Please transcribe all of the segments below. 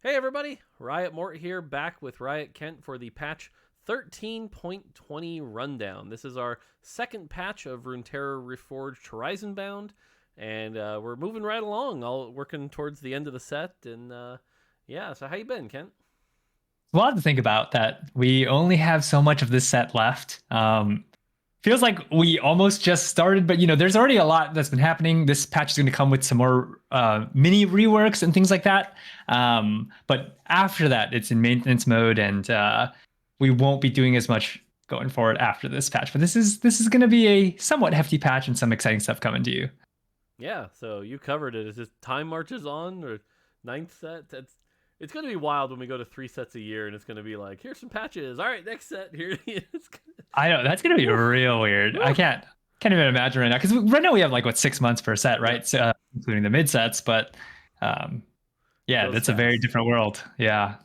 Hey everybody, Riot Mort here, back with Riot Kent for the patch 13.20 rundown. This is our second patch of Runeterra Reforged Horizonbound, and we're moving right along, all working towards the end of the set. And yeah, so how you been, Kent? A lot to think about that we only have so much of this set left. Feels like we almost just started, but there's already a lot that's been happening. This patch is going to come with some more mini reworks and things like that. But after that, it's in maintenance mode, and we won't be doing as much going forward after this patch. But this is going to be a somewhat hefty patch and some exciting stuff coming to you. Yeah, so you covered it. Is this time marches on or ninth set? It's going to be wild when we go to 3 sets a year, and it's going to be like, here's some patches. All right, next set. Here it is. I know that's going to be real weird. I can't even imagine right now because right now we have like what 6 months per set, right? Yep. So, including the mid sets, but yeah, Goes that's a very fast. different world. Yeah.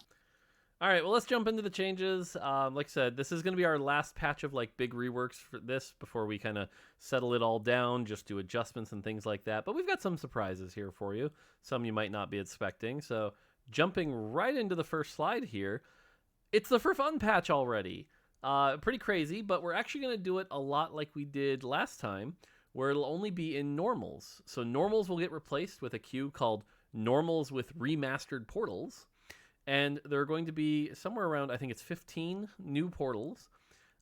All right, well, let's jump into the changes. Like I said, this is going to be our last patch of like big reworks for this before we kind of settle it all down, just do adjustments and things like that. But we've got some surprises here for you, some you might not be expecting. So jumping right into the first slide here, it's the for fun patch already. Pretty crazy, but we're actually going to do it a lot like we did last time, where it'll only be in normals. So normals will get replaced with a queue called normals with remastered portals, and there are going to be somewhere around, I think it's 15 new portals,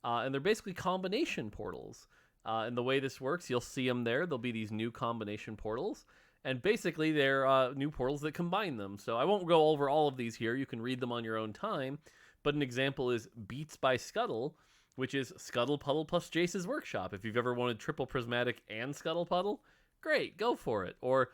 and they're basically combination portals. And the way this works, you'll see them there. There'll be these new combination portals, and basically they're new portals that combine them. So I won't go over all of these here. You can read them on your own time. But an example is Beats by Scuttle, which is Scuttle Puddle plus Jace's Workshop. If you've ever wanted triple prismatic and Scuttle Puddle, great, go for it. Or,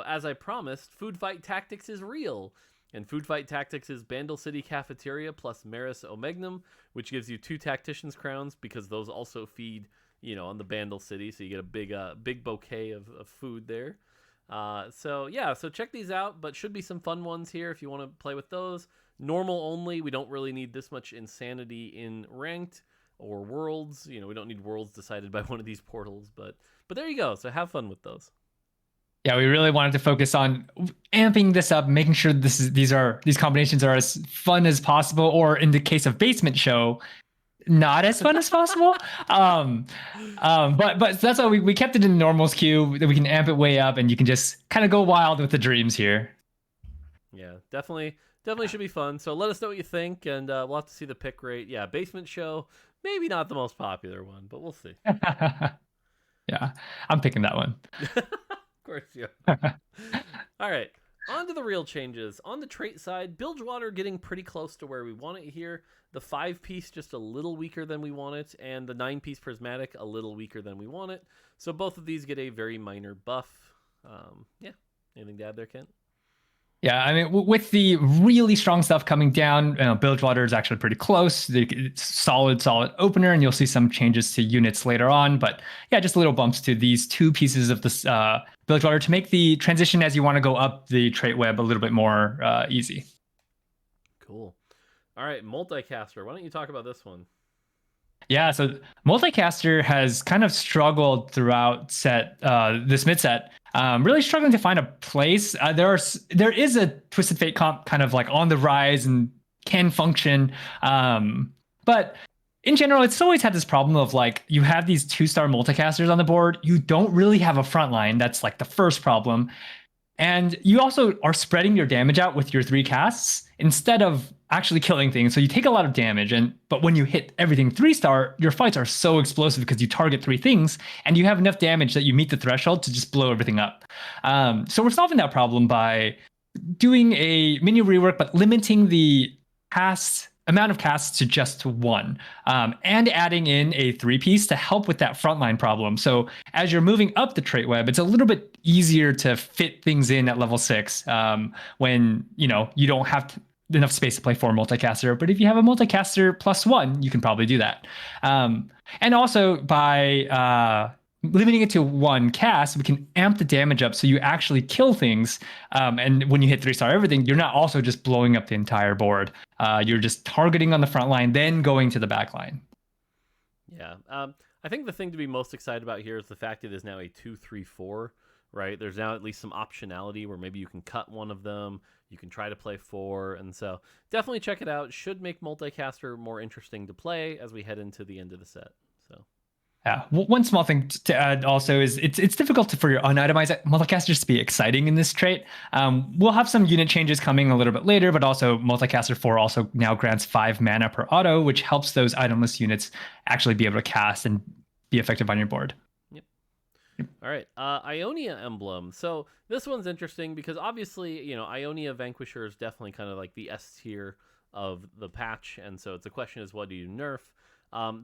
as I promised, Food Fight Tactics is real. And Food Fight Tactics is Bandle City Cafeteria plus Maris Omegnum, which gives you 2 Tactician's Crowns because those also feed, on the Bandle City. So you get a big bouquet of food there. So check these out, but should be some fun ones here if you want to play with those. Normal only, we don't really need this much insanity in ranked or worlds. We don't need worlds decided by one of these portals, but there you go. So have fun with those. Yeah, we really wanted to focus on amping this up, making sure these combinations are as fun as possible, or in the case of Basement Show, not as fun as possible. But that's why we kept it in normals queue that we can amp it way up, and you can just kind of go wild with the dreams here. Yeah, definitely should be fun. So let us know what you think, and we'll have to see the pick rate. Yeah, Basement Show, maybe not the most popular one, but we'll see. Yeah, I'm picking that one. Of course, yeah. All right, on to the real changes. On the trait side, Bilgewater getting pretty close to where we want it here. The 5-piece just a little weaker than we want it, and the 9-piece Prismatic a little weaker than we want it. So both of these get a very minor buff. Yeah, anything to add there, Kent? Yeah, I mean, with the really strong stuff coming down, Bilgewater is actually pretty close. It's solid opener, and you'll see some changes to units later on. But yeah, just little bumps to these 2 pieces of this Bilgewater to make the transition as you want to go up the trait web a little bit more easy. Cool. All right, Multicaster. Why don't you talk about this one? Yeah, so Multicaster has kind of struggled throughout this mid set. Really struggling to find a place. There is a Twisted Fate comp kind of like on the rise and can function, but in general, it's always had this problem of like you have these 2-star multicasters on the board. You don't really have a front line. That's like the first problem. And you also are spreading your damage out with your 3 casts instead of actually killing things. So you take a lot of damage, but when you hit everything 3-star, your fights are so explosive because you target 3 things and you have enough damage that you meet the threshold to just blow everything up. So we're solving that problem by doing a mini rework, but limiting the amount of casts to just 1, and adding in a 3-piece to help with that frontline problem. So as you're moving up the trait web, it's a little bit easier to fit things in at level 6 when you don't have enough space to play 4 multicaster. But if you have a multicaster +1, you can probably do that. And also by limiting it to 1 cast, we can amp the damage up so you actually kill things. And when you hit 3-star everything, you're not also just blowing up the entire board. You're just targeting on the front line, then going to the back line. Yeah. I think the thing to be most excited about here is the fact it is now a 2-3-4 right? There's now at least some optionality where maybe you can cut one of them, you can try to play 4, and so definitely check it out. Should make multicaster more interesting to play as we head into the end of the set. So Yeah. One small thing to add also is it's difficult for your unitemized multicasters to be exciting in this trait. We'll have some unit changes coming a little bit later, but also multicaster 4 also now grants 5 mana per auto, which helps those itemless units actually be able to cast and be effective on your board. Yep. All right, Ionia emblem. So this one's interesting because obviously, you know, Ionia Vanquisher is definitely kind of like the S tier of the patch, and so it's a question is what do you nerf?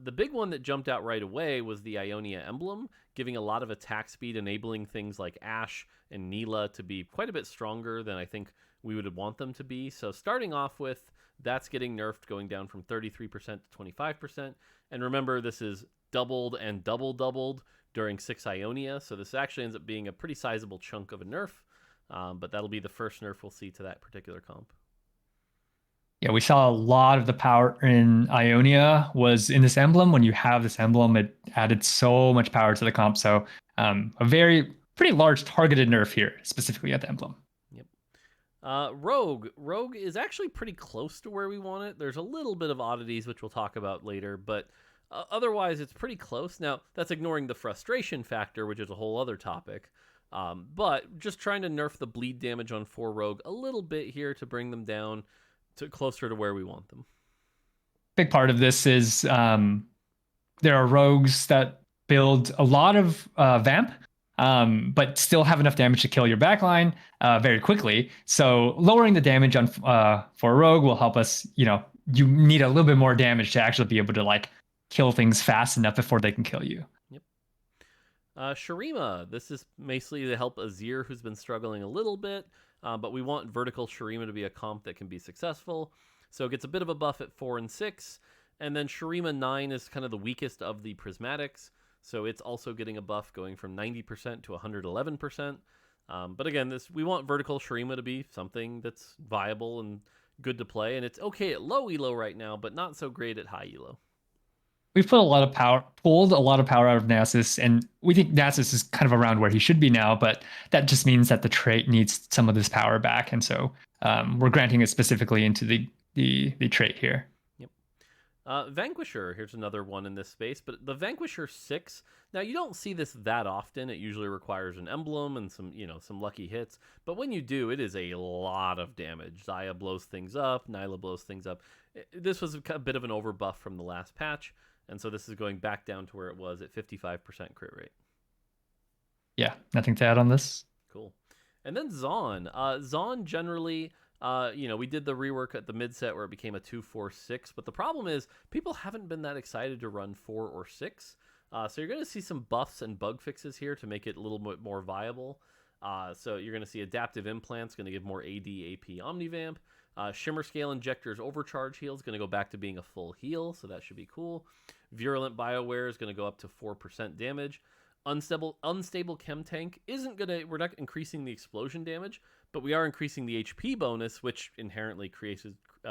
The big one that jumped out right away was the Ionia emblem, giving a lot of attack speed, enabling things like Ashe and Neela to be quite a bit stronger than I think we would want them to be. So starting off with, that's getting nerfed, going down from 33% to 25%. And remember, this is doubled and doubled during 6 Ionia, so this actually ends up being a pretty sizable chunk of a nerf, but that'll be the first nerf we'll see to that particular comp. Yeah, we saw a lot of the power in Ionia was in this emblem. When you have this emblem, it added so much power to the comp. So a pretty large targeted nerf here, specifically at the emblem. Yep. Rogue is actually pretty close to where we want it. There's a little bit of oddities, which we'll talk about later, but otherwise it's pretty close. Now, that's ignoring the frustration factor, which is a whole other topic. But just trying to nerf the bleed damage on 4 Rogue a little bit here to bring them down to closer to where we want them. Big part of this is there are rogues that build a lot of vamp, but still have enough damage to kill your backline very quickly. So lowering the damage on for a rogue will help us. You know, you need a little bit more damage to actually be able to like kill things fast enough before they can kill you. Yep. Shurima. This is basically to help Azir, who's been struggling a little bit. But we want vertical Shurima to be a comp that can be successful. So it gets a bit of a buff at 4 and 6. And then Shurima 9 is kind of the weakest of the prismatics. So it's also getting a buff going from 90% to 111%. But again, we want vertical Shurima to be something that's viable and good to play. And it's okay at low elo right now, but not so great at high elo. We've pulled a lot of power out of Nasus, and we think Nasus is kind of around where he should be now, but that just means that the trait needs some of this power back, and so we're granting it specifically into the trait here. Yep. Vanquisher, here's another one in this space, but the Vanquisher 6, now you don't see this that often. It usually requires an emblem and some lucky hits, but when you do, it is a lot of damage. Xayah blows things up, Nyla blows things up. This was a bit of an overbuff from the last patch. And so this is going back down to where it was at 55% crit rate. Yeah, nothing to add on this. Cool. And then Zaun. Zaun generally, we did the rework at the mid set where it became a 2-4-6. But the problem is people haven't been that excited to run 4 or 6. So you're going to see some buffs and bug fixes here to make it a little bit more viable. So you're going to see Adaptive Implants, going to give more AD, AP, Omnivamp. Shimmer Scale Injector's Overcharge heal is going to go back to being a full heal, so that should be cool. Virulent Bioware is going to go up to 4% damage. Unstable Chem Tank we're not increasing the explosion damage, but we are increasing the HP bonus, which inherently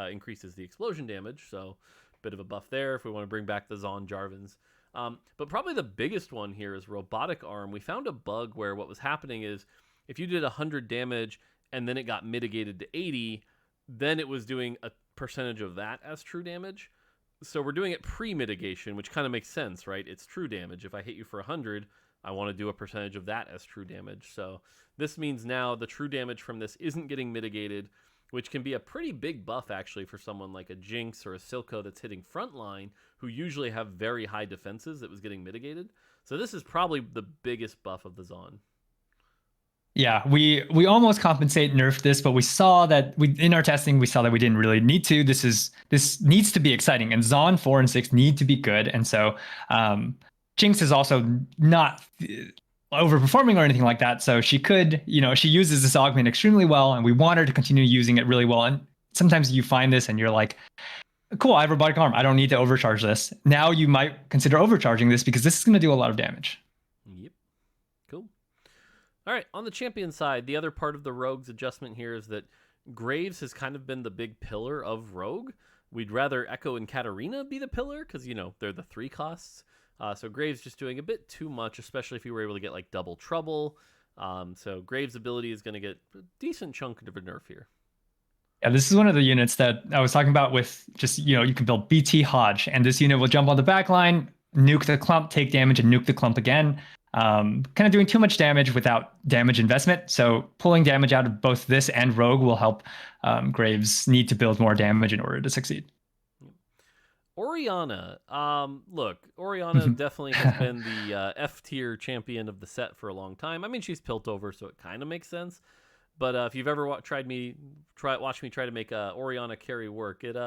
increases the explosion damage, so bit of a buff there if we want to bring back the Zaun Jarvans. But probably the biggest one here is Robotic Arm. We found a bug where what was happening is if you did 100 damage and then it got mitigated to 80, then it was doing a percentage of that as true damage. So we're doing it pre-mitigation, which kind of makes sense, right? It's true damage. If I hit you for 100, I want to do a percentage of that as true damage. So this means now the true damage from this isn't getting mitigated, which can be a pretty big buff actually for someone like a Jinx or a Silco that's hitting frontline, who usually have very high defenses that was getting mitigated. So this is probably the biggest buff of the Zaun. Yeah, we almost compensate nerfed this, but we saw that in our testing we saw that we didn't really need to. This needs to be exciting, and Zaun 4 and 6 need to be good, and so Jinx is also not overperforming or anything like that. So she could, she uses this augment extremely well, and we want her to continue using it really well. And sometimes you find this and you're like, cool, I have Robotic Arm, I don't need to overcharge this. Now you might consider overcharging this because this is going to do a lot of damage. Yep. Cool. All right, on the champion side, the other part of the Rogue's adjustment here is that Graves has kind of been the big pillar of Rogue. We'd rather Echo and Katarina be the pillar because, they're the 3 costs. So Graves just doing a bit too much, especially if you were able to get like double trouble. So Graves' ability is going to get a decent chunk of a nerf here. Yeah, this is one of the units that I was talking about with just, you can build BT Hodge, and this unit will jump on the back line, nuke the clump, take damage, and nuke the clump again. Kind of doing too much damage without damage investment. So pulling damage out of both this and Rogue will help Graves need to build more damage in order to succeed. Oriana. Look, Oriana definitely has been the F tier champion of the set for a long time. I mean, she's Piltover, so it kind of makes sense. But if you've ever watched me try to make Oriana carry work, it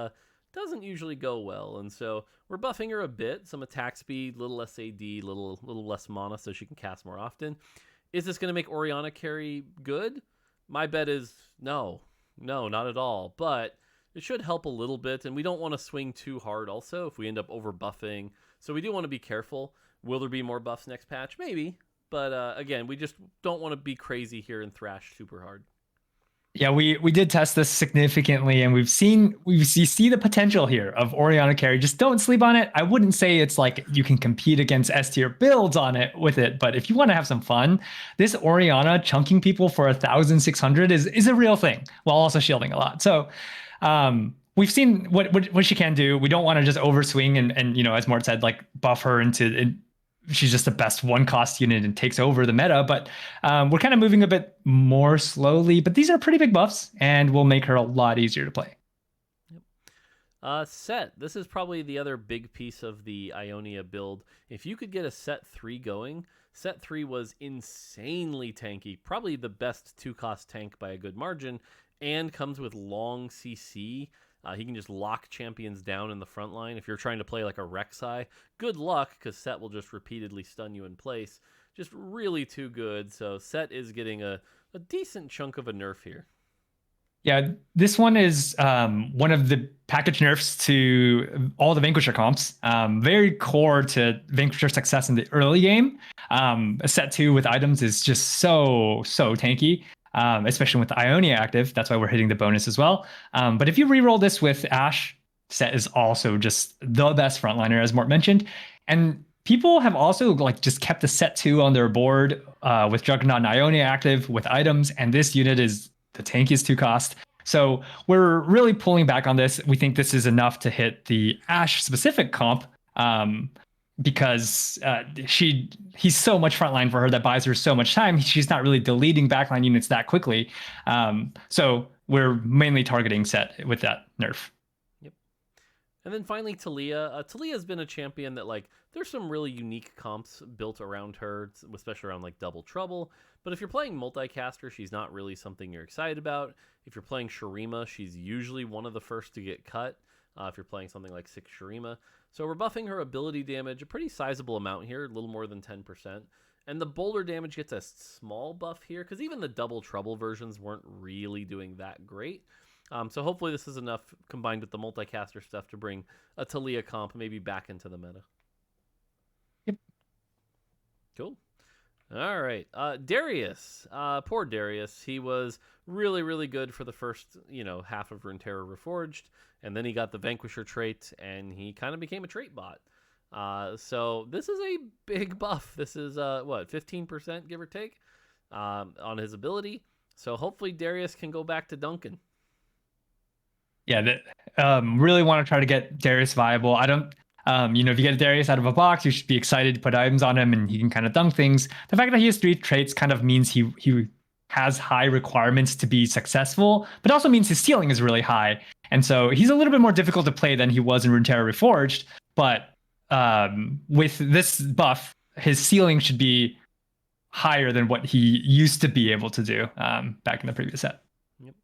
doesn't usually go well. And so we're buffing her a bit, some attack speed, little SAD, little less mana, so she can cast more often. Is this going to make Oriana carry good? My bet is no, not at all. But it should help a little bit, and we don't want to swing too hard. Also, if we end up over buffing, so we do want to be careful. Will there be more buffs next patch? Maybe. But again, we just don't want to be crazy here and thrash super hard. Yeah, we did test this significantly, and we see the potential here of Oriana carry. Just don't sleep on it. I wouldn't say it's like you can compete against S tier builds on it with it, but if you want to have some fun, this Oriana chunking people for 1,600 is a real thing, while also shielding a lot. So we've seen what she can do. We don't want to just overswing and as Mort said, like buff her into she's just the best one cost unit and takes over the meta. But we're kind of moving a bit more slowly. But these are pretty big buffs and will make her a lot easier to play. Set. This is probably the other big piece of the Ionia build. If you could get a set 3 going, set 3 was insanely tanky. Probably the best 2-cost tank by a good margin, and comes with long CC. He can just lock champions down in the front line. If you're trying to play like a Rek'Sai, good luck, because Set will just repeatedly stun you in place. Just really too good. So Set is getting a decent chunk of a nerf here. Yeah, this one is one of the package nerfs to all the Vanquisher comps. Very core to Vanquisher success in the early game. A set 2 with items is just so tanky. Especially with the Ionia active. That's why we're hitting the bonus as well. But if you reroll this with Ashe, Set is also just the best frontliner, as Mort mentioned. And people have also just kept the set 2 on their board with Juggernaut and Ionia active with items, and this unit is the tankiest 2-cost. So we're really pulling back on this. We think this is enough to hit the Ashe specific comp. Because he's so much frontline for her that buys her so much time. She's not really deleting backline units that quickly. So we're mainly targeting Set with that nerf. Yep. And then finally, Talia. Talia's been a champion that there's some really unique comps built around her, especially around Double Trouble. But if you're playing multicaster, she's not really something you're excited about. If you're playing Shurima, she's usually one of the first to get cut. If you're playing something like 6 Shurima. So we're buffing her ability damage a pretty sizable amount here, a little more than 10%. And the boulder damage gets a small buff here, because even the Double Trouble versions weren't really doing that great. So hopefully this is enough, combined with the multicaster stuff, to bring a Talia comp maybe back into the meta. Yep. Cool. All right. Darius. Poor Darius. He was really good for the first, half of Runeterra Reforged. And then he got the Vanquisher trait, and he kind of became a trait bot. So this is a big buff. This is, 15%, give or take, on his ability. So hopefully Darius can go back to Duncan. Yeah, really want to try to get Darius viable. I don't, if you get a Darius out of a box, you should be excited to put items on him, and he can kind of dunk things. The fact that he has 3 traits kind of means he has high requirements to be successful, but also means his ceiling is really high. And so he's a little bit more difficult to play than he was in Runeterra Reforged. But with this buff, his ceiling should be higher than what he used to be able to do back in the previous set. Yep.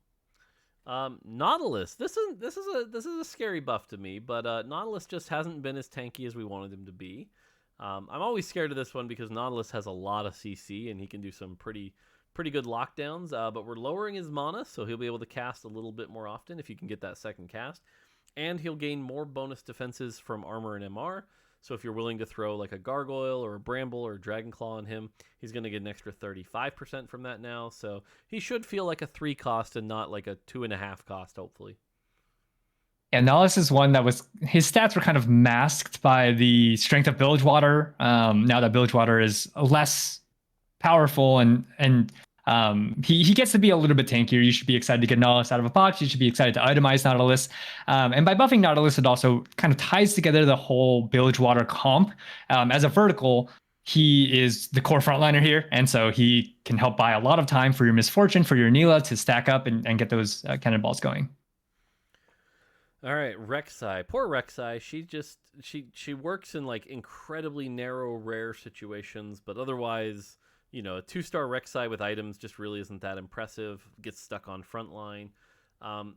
Nautilus. This is a scary buff to me, but Nautilus just hasn't been as tanky as we wanted him to be. I'm always scared of this one because Nautilus has a lot of CC and he can do some pretty good lockdowns, but we're lowering his mana, so he'll be able to cast a little bit more often if you can get that second cast. And he'll gain more bonus defenses from armor and MR. So if you're willing to throw a gargoyle or a bramble or a dragon claw on him, he's going to get an extra 35% from that now. So he should feel like a 3 cost and not like a 2.5 cost, hopefully. Yeah, Nautilus is one that his stats were kind of masked by the strength of Bilgewater. Now that Bilgewater is less powerful, and he gets to be a little bit tankier. You should be excited to get Nautilus out of a box. You should be excited to itemize Nautilus. And by buffing Nautilus, it also kind of ties together the whole Bilgewater comp. As a vertical, he is the core frontliner here, and so he can help buy a lot of time for your Misfortune, for your Neela to stack up and get those cannonballs going. All right, Rek'Sai. Poor Rek'Sai. She works in like incredibly narrow, rare situations, but otherwise, a 2-star Rek'Sai with items just really isn't that impressive. Gets stuck on frontline.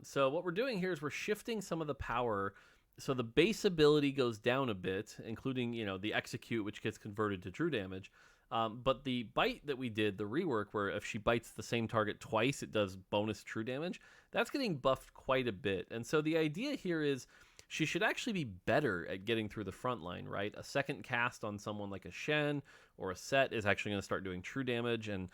So what we're doing here is we're shifting some of the power, so the base ability goes down a bit, including the execute, which gets converted to true damage. But the bite that we did, the rework, where if she bites the same target twice, it does bonus true damage, that's getting buffed quite a bit. And so the idea here is she should actually be better at getting through the front line, right? A second cast on someone like a Shen or a Set is actually going to start doing true damage. And,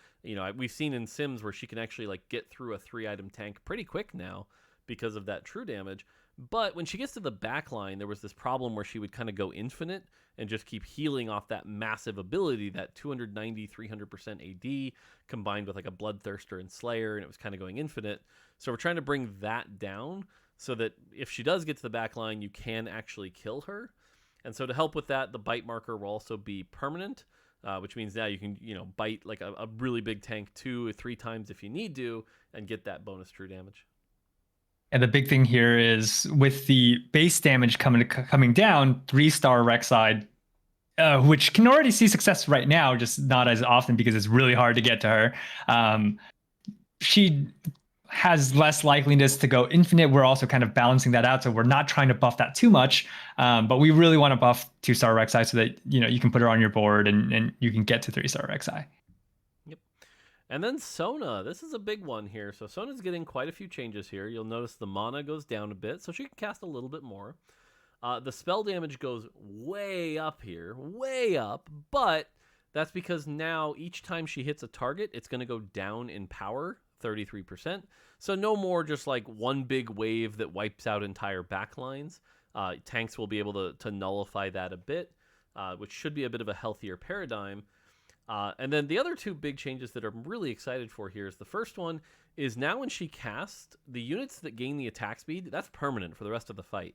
we've seen in Sims where she can actually like get through a 3-item tank pretty quick now because of that true damage. But when she gets to the back line, there was this problem where she would kind of go infinite and just keep healing off that massive ability, that 290, 300% AD combined with like a Bloodthirster and Slayer, and it was kind of going infinite. So we're trying to bring that down so that if she does get to the back line, you can actually kill her. And so to help with that, the bite marker will also be permanent, which means now you can, bite like a really big tank 2 or 3 times if you need to and get that bonus true damage. And the big thing here is with the base damage coming down, 3-star Rek'Sai, which can already see success right now, just not as often because it's really hard to get to her. She has less likeliness to go infinite. We're also kind of balancing that out, so we're not trying to buff that too much. But we really want to buff 2-star Rek'Sai so that you can put her on your board and you can get to 3-star Rek'Sai. And then Sona, this is a big one here. So Sona's getting quite a few changes here. You'll notice the mana goes down a bit, so she can cast a little bit more. The spell damage goes way up here, way up, but that's because now each time she hits a target, it's going to go down in power, 33%. So no more just like one big wave that wipes out entire backlines. Tanks will be able to nullify that a bit, which should be a bit of a healthier paradigm. And then the other 2 big changes that I'm really excited for here is the first one is now when she casts, the units that gain the attack speed, that's permanent for the rest of the fight.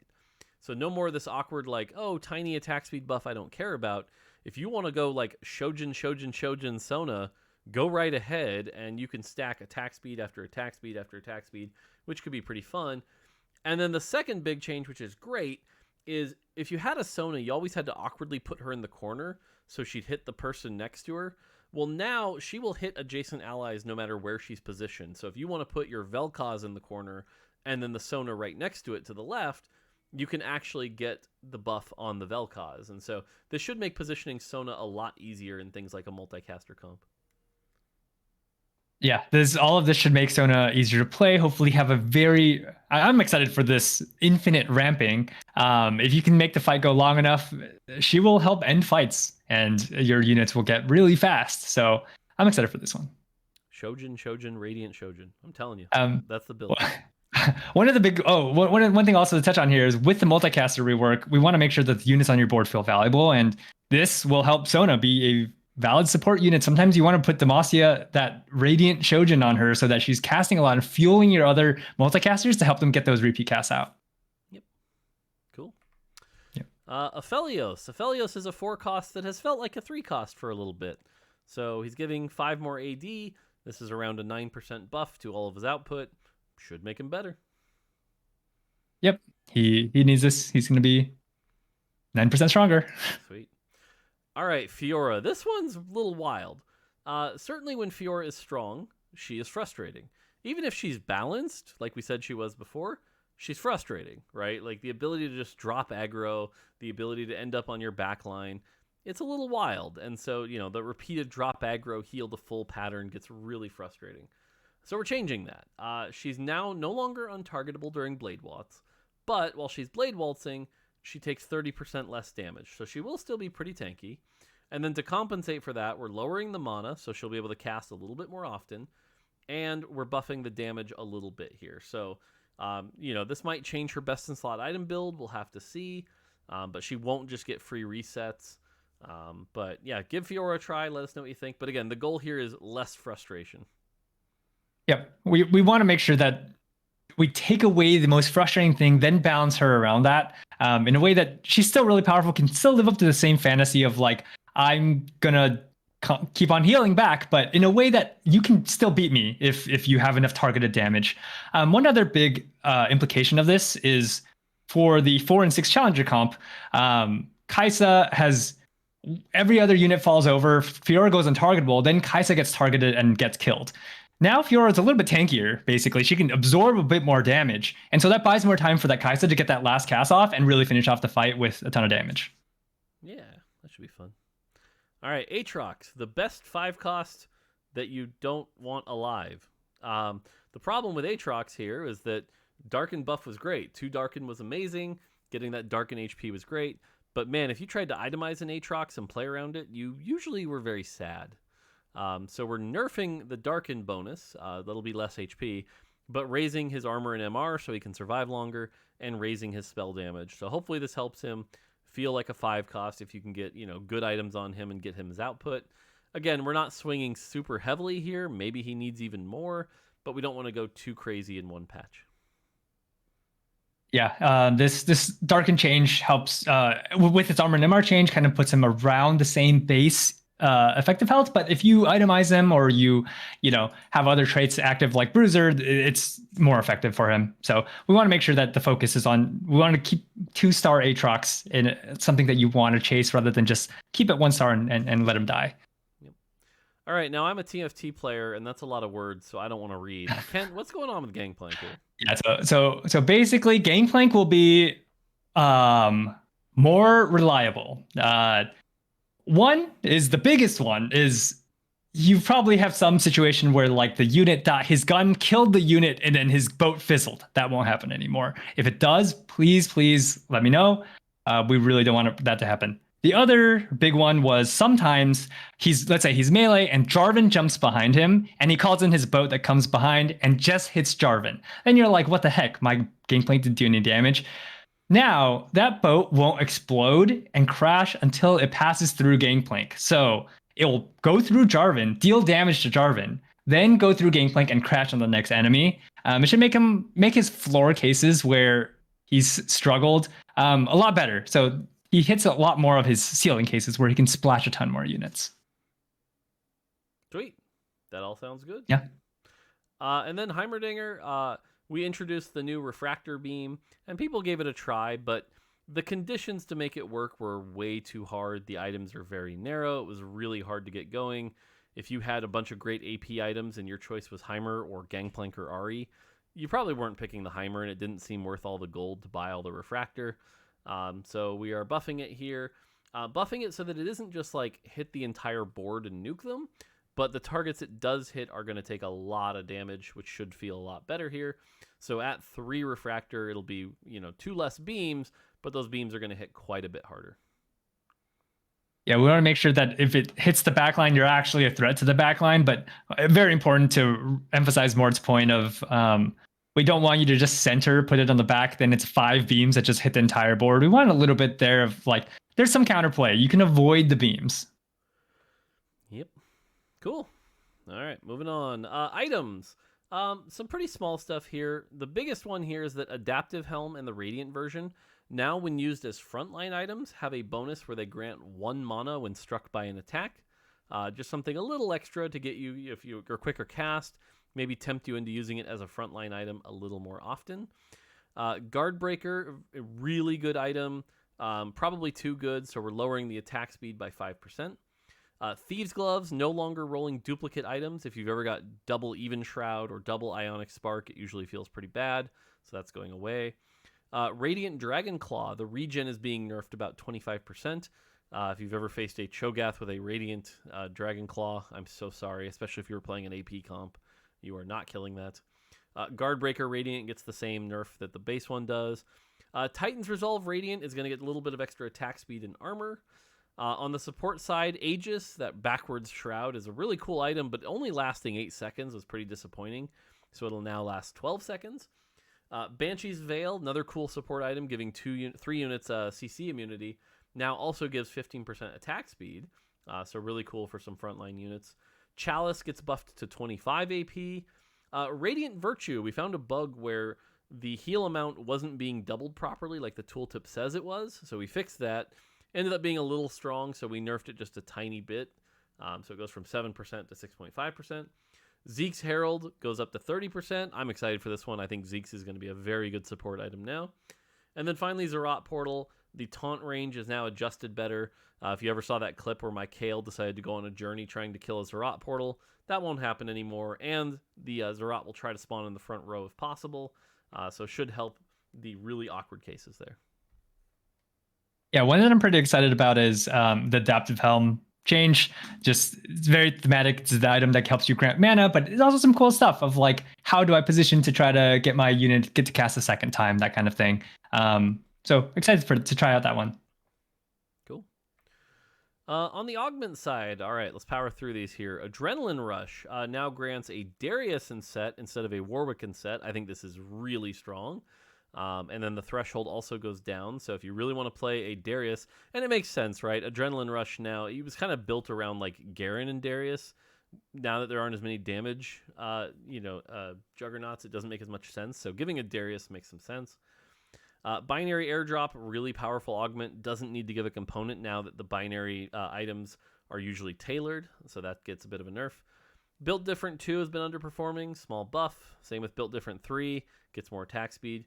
So no more of this awkward like, oh, tiny attack speed buff I don't care about. If you want to go like Shojin Sona, go right ahead and you can stack attack speed after attack speed after attack speed, which could be pretty fun. And then the second big change, which is great, is if you had a Sona, you always had to awkwardly put her in the corner so she'd hit the person next to her. Well, now she will hit adjacent allies no matter where she's positioned. So if you want to put your Vel'Koz in the corner and then the Sona right next to it to the left, you can actually get the buff on the Vel'Koz. And so this should make positioning Sona a lot easier in things like a multicaster comp. Yeah, all of this should make Sona easier to play. Hopefully have I'm excited for this infinite ramping. If you can make the fight go long enough, she will help end fights and your units will get really fast. So I'm excited for this one. Shojin, Radiant Shojin. I'm telling you, that's the build. One thing also to touch on here is with the multicaster rework, we want to make sure that the units on your board feel valuable, and this will help Sona be a valid support unit. Sometimes you want to put Demacia, that Radiant Shojin, on her so that she's casting a lot and fueling your other multicasters to help them get those repeat casts out. Yep. Cool. Yep. Aphelios. Aphelios is a 4 cost that has felt like a 3 cost for a little bit. So he's giving 5 more AD. This is around a 9% buff to all of his output. Should make him better. Yep. He needs this. He's going to be 9% stronger. Sweet. All right, Fiora. This one's a little wild. Certainly when Fiora is strong, she is frustrating. Even if she's balanced, like we said she was before, she's frustrating, right? Like the ability to just drop aggro, the ability to end up on your backline, it's a little wild. And so, the repeated drop aggro, heal to full pattern gets really frustrating. So we're changing that. She's now no longer untargetable during Blade Waltz, but while she's Blade Waltzing, she takes 30% less damage. So she will still be pretty tanky. And then to compensate for that, we're lowering the mana, so she'll be able to cast a little bit more often. And we're buffing the damage a little bit here. So, this might change her best in slot item build. We'll have to see. But she won't just get free resets. But yeah, give Fiora a try. Let us know what you think. But again, the goal here is less frustration. Yep. We want to make sure that we take away the most frustrating thing, then balance her around that in a way that she's still really powerful, can still live up to the same fantasy of like, I'm gonna keep on healing back, but in a way that you can still beat me if you have enough targeted damage. One other big implication of this is for the 4 and 6 challenger comp, Kaisa has every other unit falls over, Fiora goes untargetable, then Kaisa gets targeted and gets killed. Now Fiora is a little bit tankier, basically. She can absorb a bit more damage. And so that buys more time for that Kaisa to get that last cast off and really finish off the fight with a ton of damage. Yeah, that should be fun. All right, Aatrox, the best 5-cost that you don't want alive. The problem with Aatrox here is that Darken buff was great. 2 Darken was amazing. Getting that Darken HP was great. But man, if you tried to itemize an Aatrox and play around it, you usually were very sad. So we're nerfing the Darken bonus. That'll be less HP, but raising his armor and MR so he can survive longer, and raising his spell damage. So hopefully this helps him feel like a 5-cost if you can get, good items on him and get him his output. Again, we're not swinging super heavily here. Maybe he needs even more, but we don't want to go too crazy in one patch. Yeah, this Darken change helps with its armor and MR change, kind of puts him around the same base effective health. But if you itemize him or you have other traits active like Bruiser, it's more effective for him. So we want to make sure that the focus is on, we want to keep 2-star Aatrox in something that you want to chase rather than just keep it 1-star and let him die. Yep. All right, now I'm a TFT player, and that's a lot of words, so I don't want to read. Ken, what's going on with Gangplank here? Yeah, so basically Gangplank will be more reliable. One is the biggest one is you probably have some situation where like the unit his gun killed the unit and then his boat fizzled. That won't happen anymore. If it does, please let me know. We really don't want that to happen. The other big one was sometimes let's say he's melee and Jarvan jumps behind him and he calls in his boat that comes behind and just hits Jarvan. And you're like, what the heck? My Gangplank didn't do any damage. Now, that boat won't explode and crash until it passes through Gangplank. So it will go through Jarvan, deal damage to Jarvan, then go through Gangplank and crash on the next enemy. It should make his floor cases where he's struggled a lot better. So he hits a lot more of his ceiling cases where he can splash a ton more units. Sweet. That all sounds good. Yeah. And then Heimerdinger, we introduced the new refractor beam, and people gave it a try, but the conditions to make it work were way too hard. The items are very narrow. It was really hard to get going. If you had a bunch of great AP items and your choice was Heimer or Gangplank or Ahri, you probably weren't picking the Heimer, and it didn't seem worth all the gold to buy all the refractor. So we are buffing it here. Buffing it so that it isn't just like hit the entire board and nuke them, but the targets it does hit are going to take a lot of damage, which should feel a lot better here. So at 3 refractor, it'll be, 2 less beams, but those beams are going to hit quite a bit harder. Yeah, we want to make sure that if it hits the backline, you're actually a threat to the backline. But very important to emphasize Mort's point of we don't want you to just center, put it on the back, then it's 5 beams that just hit the entire board. We want a little bit there of like, there's some counterplay. You can avoid the beams. Yep. Cool. All right, moving on. Items. Some pretty small stuff here. The biggest one here is that Adaptive Helm and the Radiant version, now when used as frontline items, have a bonus where they grant 1 mana when struck by an attack. Just something a little extra to get you, if you're quicker cast, maybe tempt you into using it as a frontline item a little more often. Guardbreaker, a really good item, probably too good, so we're lowering the attack speed by 5%. Thieves' Gloves, no longer rolling duplicate items. If you've ever got double Even Shroud or double Ionic Spark, it usually feels pretty bad, so that's going away. Radiant Dragon Claw, the regen is being nerfed about 25%. If you've ever faced a Cho'Gath with a Radiant Dragon Claw, I'm so sorry, especially if you were playing an AP comp. You are not killing that. Guardbreaker Radiant gets the same nerf that the base one does. Titan's Resolve Radiant is going to get a little bit of extra attack speed and armor. On the support side, Aegis, that backwards shroud, is a really cool item, but only lasting 8 seconds was pretty disappointing, so it'll now last 12 seconds. Banshee's Veil, another cool support item, giving 3 units CC immunity. now also gives 15% attack speed, so really cool for some frontline units. Chalice gets buffed to 25 AP. Radiant Virtue, we found a bug where the heal amount wasn't being doubled properly like the tooltip says it was, so we fixed that. Ended up being a little strong, so we nerfed it just a tiny bit. So it goes from 7% to 6.5%. Zeke's Herald goes up to 30%. I'm excited for this one. I think Zeke's is going to be a very good support item now. And then finally, Zerat Portal. The taunt range is now adjusted better. If you ever saw that clip where my Kale decided to go on a journey trying to kill a Zerat Portal, that won't happen anymore. And the Zerat will try to spawn in the front row if possible. So should help the really awkward cases there. Yeah, one that I'm pretty excited about is the Adaptive Helm change. Just it's very thematic. It's the item that helps you grant mana, but it's also some cool stuff of like, how do I position to try to get my unit get to cast a second time, that kind of thing. So excited to try out that one. Cool. On the augment side, all right, let's power through these here. Adrenaline Rush now grants a Darius set instead of a Warwick set. I think this is really strong. And then the threshold also goes down. So if you really want to play a Darius, and it makes sense, right? Adrenaline Rush now, it was kind of built around like Garen and Darius. Now that there aren't as many damage, juggernauts, it doesn't make as much sense. So giving a Darius makes some sense. Binary Airdrop, really powerful augment. Doesn't need to give a component now that the binary items are usually tailored. So that gets a bit of a nerf. Built Different 2 has been underperforming. Small buff. Same with Built Different 3. Gets more attack speed.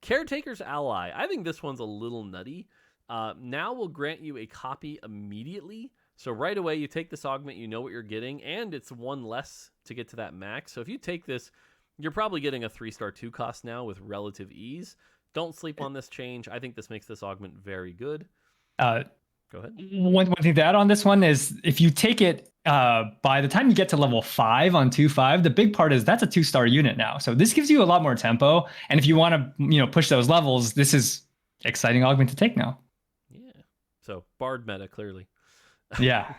Caretaker's Ally. I think this one's a little nutty. Now will grant you a copy immediately. So right away, you take this augment, you know what you're getting, and it's one less to get to that max. So if you take this, you're probably getting a 3-star 2 cost now with relative ease. Don't sleep on this change. I think this makes this augment very good. Go ahead. One thing to add on this one is if you take it by the time you get to level 5 on 2.5, the big part is that's a 2-star unit now. So this gives you a lot more tempo. And if you want to push those levels, this is exciting augment to take now. Yeah. So Bard meta, clearly. Yeah.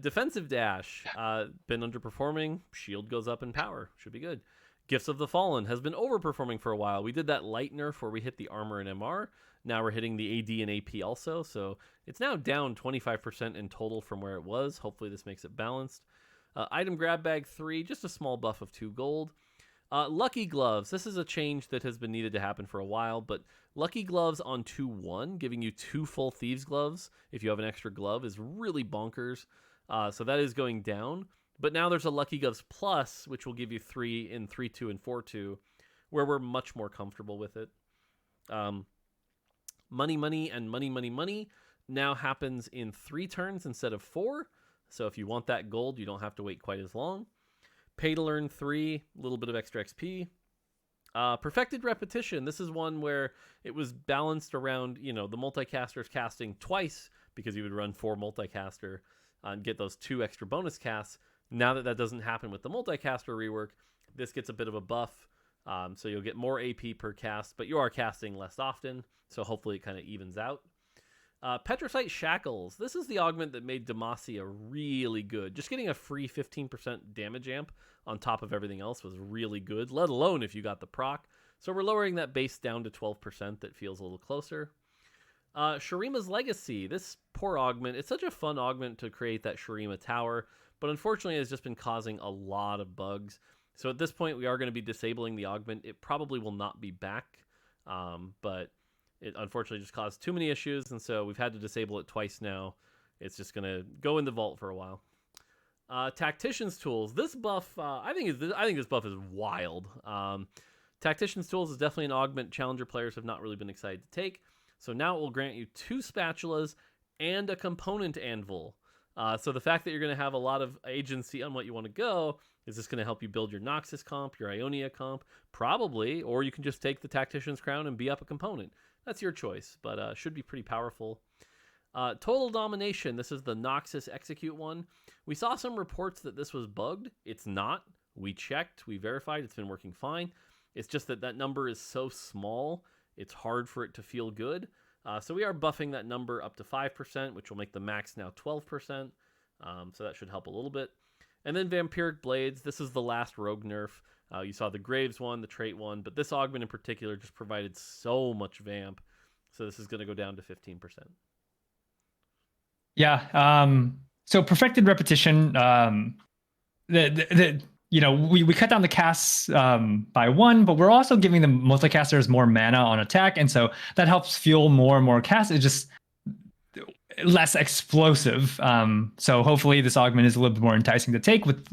Defensive Dash, been underperforming. Shield goes up in power. Should be good. Gifts of the Fallen has been overperforming for a while. We did that light nerf where we hit the armor and MR. Now we're hitting the AD and AP also. So it's now down 25% in total from where it was. Hopefully this makes it balanced. Item Grab Bag 3, just a small buff of 2 gold. Lucky Gloves. This is a change that has been needed to happen for a while, but Lucky Gloves on 2-1, giving you 2 full Thieves Gloves if you have an extra glove, is really bonkers. So that is going down. But now there's a Lucky Gloves Plus, which will give you 3 in 3-2 and 4-2, where we're much more comfortable with it. Money, Money, and Money, Money, Money now happens in 3 turns instead of 4. So if you want that gold, you don't have to wait quite as long. Pay to Learn 3, a little bit of extra XP. Perfected Repetition. This is one where it was balanced around, the multicasters casting twice because you would run 4 multicaster and get those 2 extra bonus casts. Now that doesn't happen with the multicaster rework, this gets a bit of a buff. So you'll get more AP per cast, but you are casting less often. So hopefully it kind of evens out. Petricite Shackles. This is the augment that made Demacia really good. Just getting a free 15% damage amp on top of everything else was really good, let alone if you got the proc. So we're lowering that base down to 12%. That feels a little closer. Shurima's Legacy. This poor augment. It's such a fun augment to create that Shurima tower, but unfortunately it's just been causing a lot of bugs. So at this point we are going to be disabling the augment. It probably will not be back, but it unfortunately just caused too many issues, and so we've had to disable it twice now. It's just going to go in the vault for a while. Tactician's Tools. This buff, I think this buff is wild. Tactician's Tools is definitely an augment challenger players have not really been excited to take. So now it will grant you 2 spatulas and a component anvil. So the fact that you're going to have a lot of agency on what you want to go is this going to help you build your Noxus comp, your Ionia comp, probably, or you can just take the Tactician's Crown and be up a component. That's your choice, but should be pretty powerful. Total Domination. This is the Noxus Execute one. We saw some reports that this was bugged. It's not. We checked. We verified. It's been working fine. It's just that number is so small, it's hard for it to feel good. So we are buffing that number up to 5%, which will make the max now 12%. So that should help a little bit. And then Vampiric Blades. This is the last rogue nerf. You saw the Graves one, the trait one, but this augment in particular just provided so much vamp. So this is going to go down to 15%. Yeah. So perfected repetition. We cut down the casts by 1, but we're also giving the multicasters more mana on attack, and so that helps fuel more and more casts. It's just less explosive. So hopefully this augment is a little bit more enticing to take with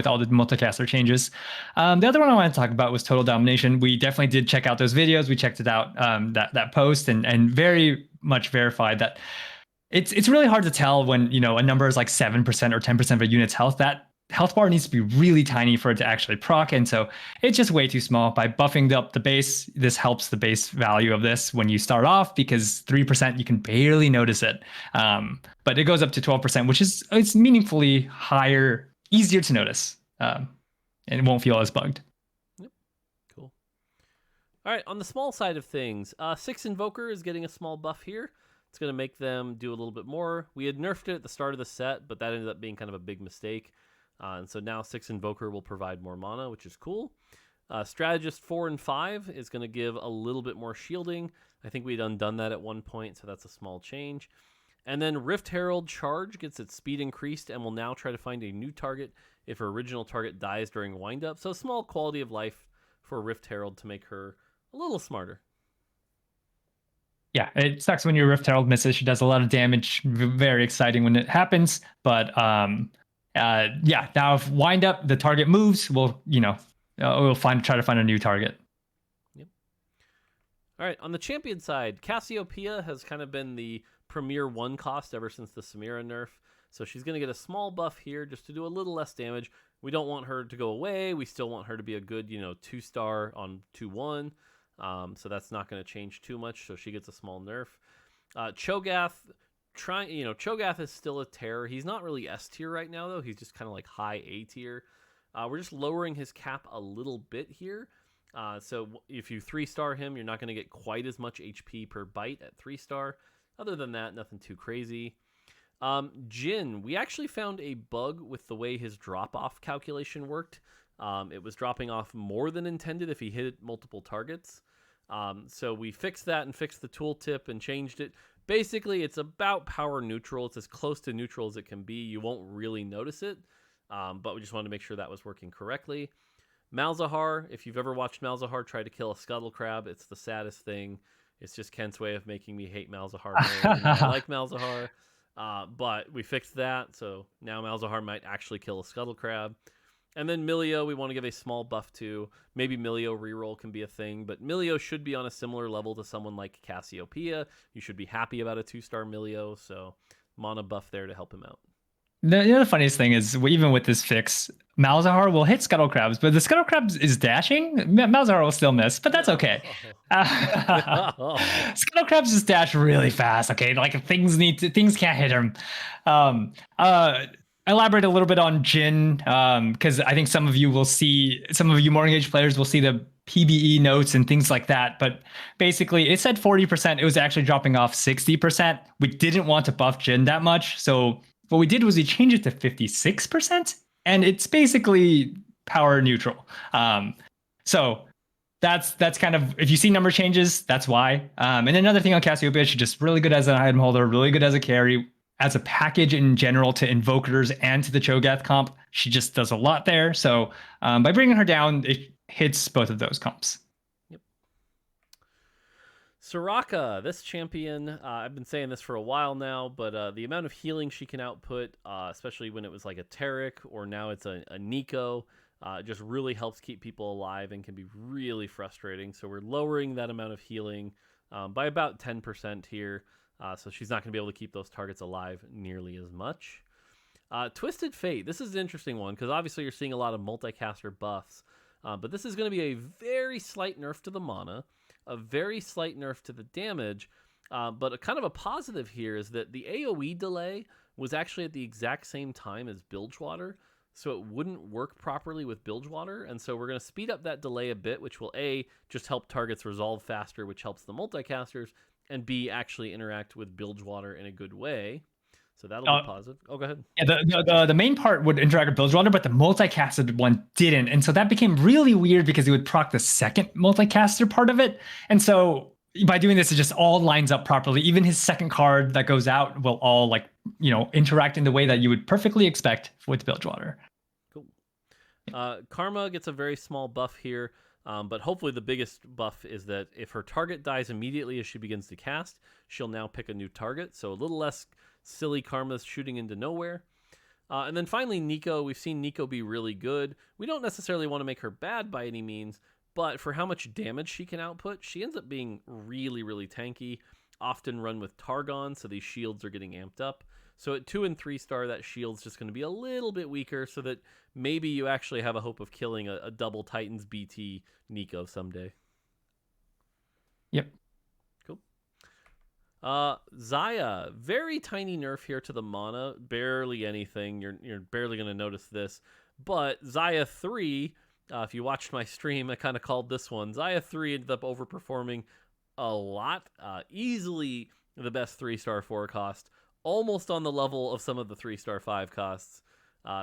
all the multicaster changes. The other one I want to talk about was total domination. We definitely did check out those videos. We checked it out, that post, and very much verified that it's really hard to tell when a number is like 7% or 10% of a unit's health. That health bar needs to be really tiny for it to actually proc, and so it's just way too small. By buffing up the base, this helps the base value of this when you start off, because 3% you can barely notice it, but it goes up to 12%, which is it's meaningfully higher, easier to notice, and it won't feel as bugged. Yep. Cool. All right, on the small side of things, 6 Invoker is getting a small buff here. It's going to make them do a little bit more. We had nerfed it at the start of the set, but that ended up being kind of a big mistake. And so now 6 Invoker will provide more mana, which is cool. Strategist 4 and 5 is going to give a little bit more shielding. I think we'd undone that at one point, so that's a small change. And then Rift Herald Charge gets its speed increased and will now try to find a new target if her original target dies during windup. So small quality of life for Rift Herald to make her a little smarter. Yeah, it sucks when your Rift Herald misses. She does a lot of damage. Very exciting when it happens. But yeah, now if wind up, the target moves, we'll try to find a new target. Yep. All right, on the champion side, Cassiopeia has kind of been the premier 1 cost ever since the Samira nerf. So she's going to get a small buff here just to do a little less damage. We don't want her to go away. We still want her to be a good, 2-star on 2-1. So that's not going to change too much. So she gets a small nerf. Cho'Gath, Cho'Gath is still a terror. He's not really S tier right now, though. He's just kind of like high A tier. We're just lowering his cap a little bit here. So if you 3-star him, you're not going to get quite as much HP per bite at 3-star. Other than that, nothing too crazy. Jhin, we actually found a bug with the way his drop-off calculation worked. It was dropping off more than intended if he hit multiple targets. So we fixed that and fixed the tooltip and changed it. Basically, it's about power neutral. It's as close to neutral as it can be. You won't really notice it, but we just wanted to make sure that was working correctly. Malzahar, if you've ever watched Malzahar try to kill a scuttle crab, it's the saddest thing. It's just Kent's way of making me hate Malzahar more than I like Malzahar. But we fixed that, so now Malzahar might actually kill a scuttle crab. And then Milio, we want to give a small buff to. Maybe Milio reroll can be a thing, but Milio should be on a similar level to someone like Cassiopeia. You should be happy about a 2-star Milio, so mana buff there to help him out. The funniest thing is, even with this fix, Malzahar will hit scuttle crabs, but the scuttle crabs is dashing. Malzahar will still miss, but that's okay. Scuttle crabs just dash really fast. Okay, like things can't hit him. Elaborate a little bit on Jhin, because I think some of you more engaged players will see the PBE notes and things like that. But basically, it said 40%. It was actually dropping off 60%. We didn't want to buff Jhin that much, so what we did was we changed it to 56%, and it's basically power neutral. So that's kind of, if you see number changes, that's why. And another thing on Cassiopeia, she's just really good as an item holder, really good as a carry. As a package in general to Invokers and to the Cho'Gath comp, she just does a lot there. So by bringing her down, it hits both of those comps. Yep. Soraka, this champion, I've been saying this for a while now, but the amount of healing she can output, especially when it was like a Taric or now it's a Nico, just really helps keep people alive and can be really frustrating. So we're lowering that amount of healing by about 10% here. So she's not going to be able to keep those targets alive nearly as much. Twisted Fate. This is an interesting one because obviously you're seeing a lot of multicaster buffs. But this is going to be a very slight nerf to the mana, a very slight nerf to the damage. But a kind of a positive here is that the AoE delay was actually at the exact same time as Bilgewater. So it wouldn't work properly with Bilgewater. And so we're going to speed up that delay a bit, which will A, just help targets resolve faster, which helps the multicasters, and B, actually interact with Bilgewater in a good way. So that'll be positive. Oh, go ahead. Yeah, the main part would interact with Bilgewater, but the multicasted one didn't. And so that became really weird because it would proc the second multicaster part of it. And so by doing this, it just all lines up properly. Even his second card that goes out will all like, interact in the way that you would perfectly expect with Bilgewater. Cool. Karma gets a very small buff here, but hopefully the biggest buff is that if her target dies immediately as she begins to cast, she'll now pick a new target. So a little less silly Karma's shooting into nowhere. And then finally, Nico. We've seen Nico be really good. We don't necessarily want to make her bad by any means, but for how much damage she can output, she ends up being really, really tanky, often run with Targon, so these shields are getting amped up. So at 2 and 3 star, that shield's just going to be a little bit weaker, so that maybe you actually have a hope of killing a double Titans BT Nico someday. Yep. Cool. Xayah, very tiny nerf here to the mana, barely anything. You're barely going to notice this, but Xayah 3, if you watched my stream, I kind of called this one. Xayah 3 ended up overperforming a lot, easily the best 3-star 4 cost, almost on the level of some of the 3-star 5 costs.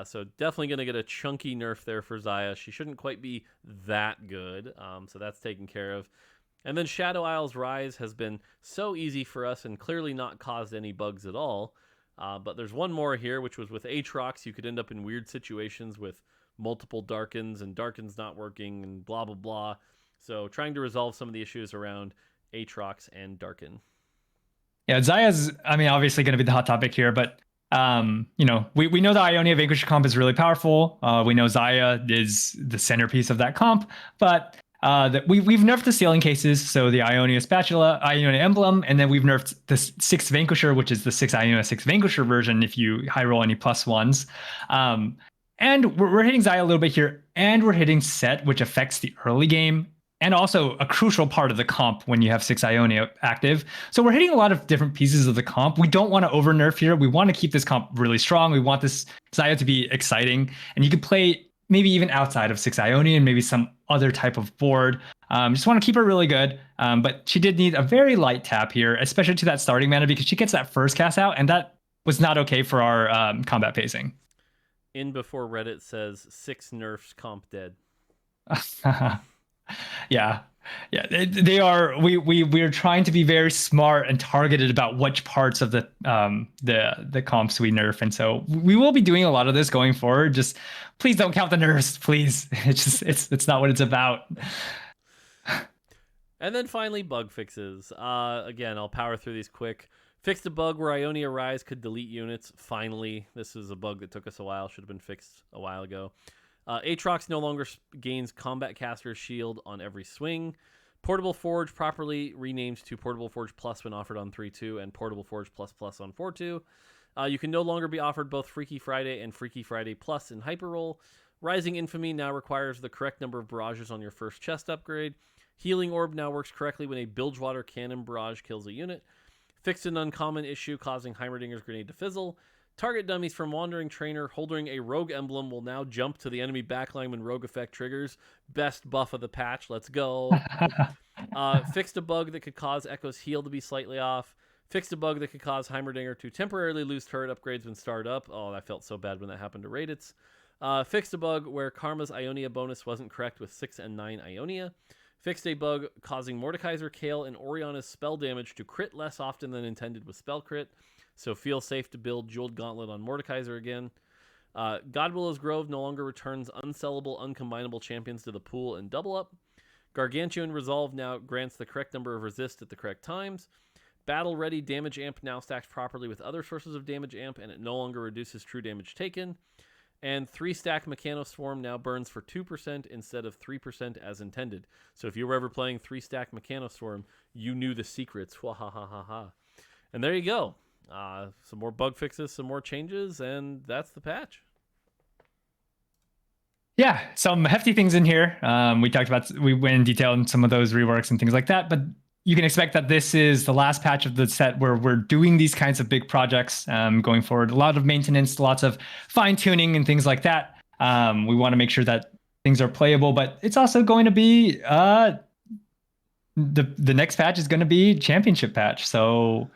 So definitely going to get a chunky nerf there for Xayah. She shouldn't quite be that good, so that's taken care of. And then Shadow Isle's Rise has been so easy for us and clearly not caused any bugs at all. But there's one more here, which was with Aatrox. You could end up in weird situations with multiple Darkens and Darkens not working and blah, blah, blah. So trying to resolve some of the issues around Aatrox and Darken. Yeah, Xayah's, obviously going to be the hot topic here, but we know the Ionia Vanquisher comp is really powerful. We know Xayah is the centerpiece of that comp, but we've nerfed the ceiling cases, so the Ionia Spatula, Ionia Emblem, and then we've nerfed the 6 Vanquisher, which is the 6 Ionia 6 Vanquisher version if you high roll any +1s. And we're hitting Xayah a little bit here, and we're hitting Set, which affects the early game, and also a crucial part of the comp when you have 6 Ionia active. So we're hitting a lot of different pieces of the comp. We don't want to over nerf here. We want to keep this comp really strong. We want this Xayah to be exciting, and you could play maybe even outside of 6 Ionia and maybe some other type of board. Just want to keep her really good, but she did need a very light tap here, especially to that starting mana, because she gets that first cast out, and that was not okay for our combat pacing. In before Reddit says 6 nerfs comp dead. Yeah, they are. We're trying to be very smart and targeted about which parts of the comps we nerf, and so we will be doing a lot of this going forward. Just please don't count the nerfs, please. It's not what it's about. And then finally, bug fixes. Again, I'll power through these quick. Fixed a bug where Ionia Rise could delete units. Finally, this is a bug that took us a while. Should have been fixed a while ago. Aatrox no longer gains Combat Caster's Shield on every swing. Portable Forge properly renamed to Portable Forge Plus when offered on 3-2 and Portable Forge Plus Plus on 4-2. You can no longer be offered both Freaky Friday and Freaky Friday Plus in Hyper Roll. Rising Infamy now requires the correct number of barrages on your first chest upgrade. Healing Orb now works correctly when a Bilgewater Cannon barrage kills a unit. Fixed an uncommon issue causing Heimerdinger's Grenade to fizzle. Target dummies from Wandering Trainer holding a Rogue emblem will now jump to the enemy backline when Rogue effect triggers. Best buff of the patch. Let's go. Fixed a bug that could cause Echo's heal to be slightly off. Fixed a bug that could cause Heimerdinger to temporarily lose turret upgrades when started up. Oh, I felt so bad when that happened to Raditz. Fixed a bug where Karma's Ionia bonus wasn't correct with 6 and 9 Ionia. Fixed a bug causing Mordekaiser, Kale, and Oriana's spell damage to crit less often than intended with spell crit. So feel safe to build Jeweled Gauntlet on Mordekaiser again. Godwillow's Grove no longer returns unsellable, uncombinable champions to the pool and double up. Gargantuan Resolve now grants the correct number of resist at the correct times. Battle Ready Damage Amp now stacks properly with other sources of damage amp, and it no longer reduces true damage taken. And 3-stack Mechanoswarm now burns for 2% instead of 3% as intended. So if you were ever playing 3-stack Mechanoswarm, you knew the secrets. Wahahaha. And there you go. Some more bug fixes, some more changes, and that's the patch. Yeah, some hefty things in here. We went in detail in some of those reworks and things like that, but you can expect that this is the last patch of the set where we're doing these kinds of big projects going forward. A lot of maintenance, lots of fine tuning and things like that. We want to make sure that things are playable, but it's also going to be the next patch is going to be championship patch. So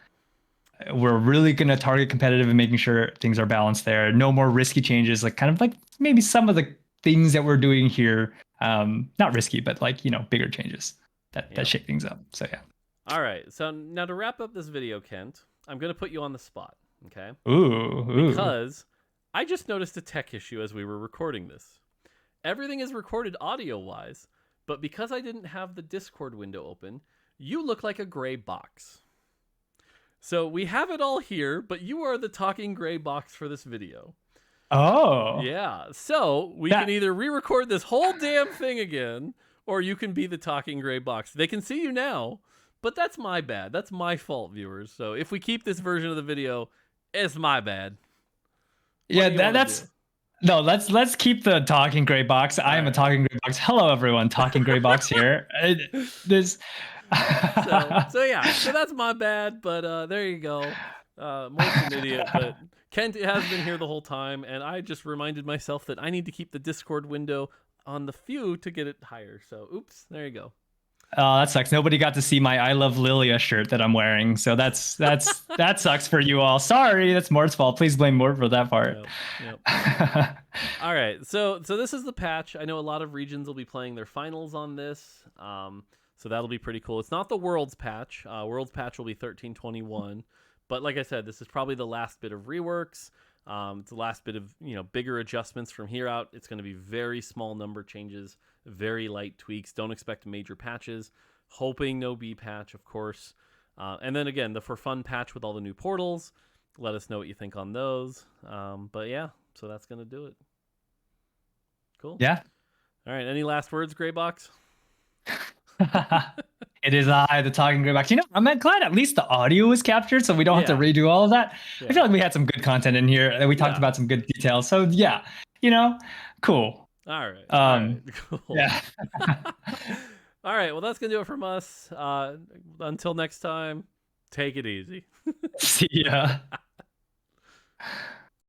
we're really going to target competitive and making sure things are balanced there. No more risky changes, like kind of like maybe some of the things that we're doing here. Not risky, but like, bigger changes that shake things up. So yeah. All right. So now to wrap up this video, Kent, I'm going to put you on the spot, okay? Ooh. Because I just noticed a tech issue as we were recording this. Everything is recorded audio-wise, but because I didn't have the Discord window open, you look like a gray box. So we have it all here, but you are the talking gray box for this video. Oh. Yeah. So we can either re-record this whole damn thing again, or you can be the talking gray box. They can see you now, but that's my bad. That's my fault, viewers. So if we keep this version of the video, it's my bad. Yeah, that's no. Let's keep the talking gray box. I am a talking gray box. Hello, everyone. Talking gray box here. This. So yeah. So that's my bad. But there you go. Mort's an idiot, but Kent has been here the whole time, and I just reminded myself that I need to keep the Discord window on the few to get it higher. So oops, there you go. Oh, that sucks. Nobody got to see my "I Love Lilia" shirt that I'm wearing, so that sucks for you all. Sorry, that's Mort's fault. Please blame Mort for that part. Yep. All right, so this is the patch. I know a lot of regions will be playing their finals on this, so that'll be pretty cool. It's not the Worlds patch. Worlds patch will be 13.21, but like I said, this is probably the last bit of reworks. It's the last bit of bigger adjustments from here out. It's going to be very small number changes. Very light tweaks. Don't expect major patches. Hoping no B patch, of course. And then again, the for fun patch with all the new portals. Let us know what you think on those. But yeah, so that's going to do it. Cool. Yeah. All right. Any last words, Graybox? It is I, the talking gray box. I'm glad at least the audio was captured, so we don't have to redo all of that. Yeah. I feel like we had some good content in here, and we talked about some good details. So yeah, cool. All right. All right. Cool. Yeah. All right. Well, that's going to do it from us. Until next time, take it easy. See ya.